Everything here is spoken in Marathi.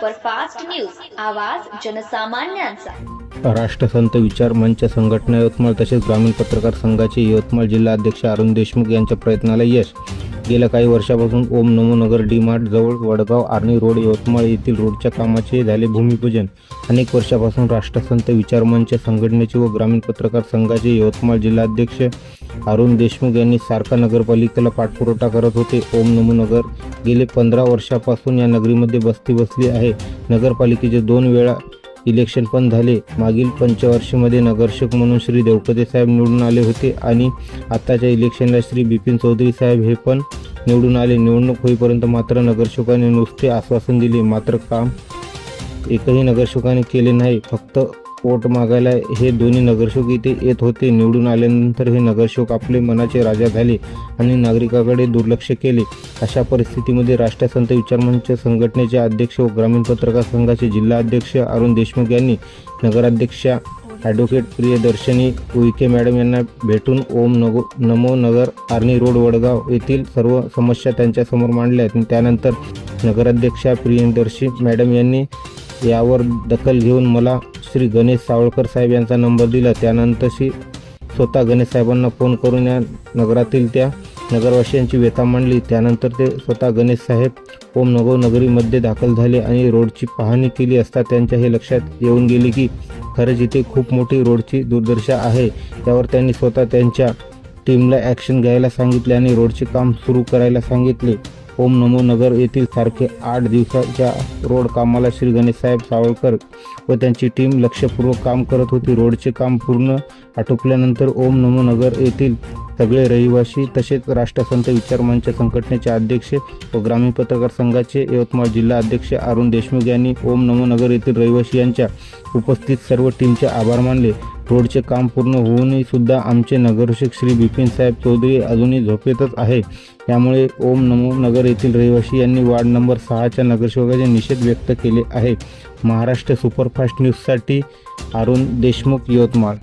सुपरफास्ट न्यूज, आवाज जनसामान्यांचा. राष्ट्रसंत विचार मंच संघटना यवतमाळ तसेच ग्रामीण पत्रकार संघाचे यवतमाळ जिल्हा अध्यक्ष अरुण देशमुख यांच्या प्रयत्नाला यश. गेल्या काही वर्षापासून ओम नमो नगर डी मार्ट जवळ वडगाव आर्णी रोड यवतमाळ येथील रोडच्या कामाचे झाले भूमिपूजन. अनेक वर्षापासून राष्ट्रसंत विचार मंच संघटनेचे व ग्रामीण पत्रकार संघाचे यवतमाळ जिल्हा अध्यक्ष अरुण देशमुख यांनी सारखा नगरपालिकेला पाठपुरावा करत होते. ओम नमो नगर गेले 15 वर्षापासून या नगरीमध्ये बसली आहे. नगरपालिकेचे 2 वेळा इलेक्शन पण झाले. मागील पंचवार्षिकमध्ये नगरसेवक म्हणून श्री देवकते साहेब निवडून आले होते आणि आताच्या इलेक्शनला श्री बिपिन चौधरी साहेब हे पण निवडून आले. निवडणूक होईपर्यंत मात्र नगरसेवकांनी नुसते आश्वासन दिले, मात्र काम एकही नगरसेवकाने केले नाही. फक्त वोट मागायला हे दोन्ही नगरसेवक इथे येत होते. निवडून आल्यानंतर हे नगरसेवक आपले मनाचे राजा झाले आणि नागरिकाकडे दुर्लक्ष केले. अशा परिस्थितीमध्ये राष्ट्रसंत विचार मंच संघटनेचे अध्यक्ष व ग्रामीण पत्रकार संघाचे जिल्हा अध्यक्ष अरुण देशमुख यांनी नगराध्यक्षा ॲडव्होकेट प्रियदर्शनी उईके मॅडम यांना भेटून ओम नमो नगर आर्णी रोड वडगाव येथील सर्व समस्या त्यांच्यासमोर मांडल्या. त्यानंतर नगराध्यक्षा प्रियदर्शनी मॅडम यांनी यावर दखल घेऊन मला श्री गणेश सावळकर साहेब यांचा नंबर दिला. त्यानंतर स्वतः गणेश साहेबांना फोन करून या नगरातील त्या नगरवासियांची व्यथा मांडली. त्यानंतर ते स्वतः गणेश साहेब ओम नगो नगरीमध्ये दाखल झाले आणि रोडची पाहणी केली असता त्यांच्या हे लक्षात येऊन गेले की खरंच इथे खूप मोठी रोडची दुर्दशा आहे. त्यावर त्यांनी स्वतः त्यांच्या टीमला ॲक्शन घ्यायला सांगितले आणि रोडचे काम सुरू करायला सांगितले. ओम नमो नगर येथील सारखे 8 दिवसाच्या रोड कामाला श्री गणेश साहेब सावळकर व त्यांची टीम लक्षपूर्वक काम करत होती. रोडचे काम पूर्ण आटोपल्यानंतर ओम नमो नगर येथील सगळे रहिवासी तसेच राष्ट्रसंत विचार मंच संघटनेचे अध्यक्ष व ग्रामीण पत्रकार संघाचे यवतमाळ जिल्हा अध्यक्ष अरुण देशमुख यांनी ओम नमो नगर येथील रहिवासी यांच्या उपस्थित सर्व टीमचे आभार मानले. रोडचे काम पूर्ण होऊनही सुद्धा आमचे नगरसेवक श्री बिपिन साहेब चौधरी अजूनही झोपेतच आहे. त्यामुळे ओम नमो नगर येथील रहिवासी यांनी वार्ड नंबर 6च्या नगरसेवकाचे निषेध व्यक्त केले आहे. महाराष्ट्र सुपरफास्ट न्यूजसाठी अरुण देशमुख, यवतमाळ.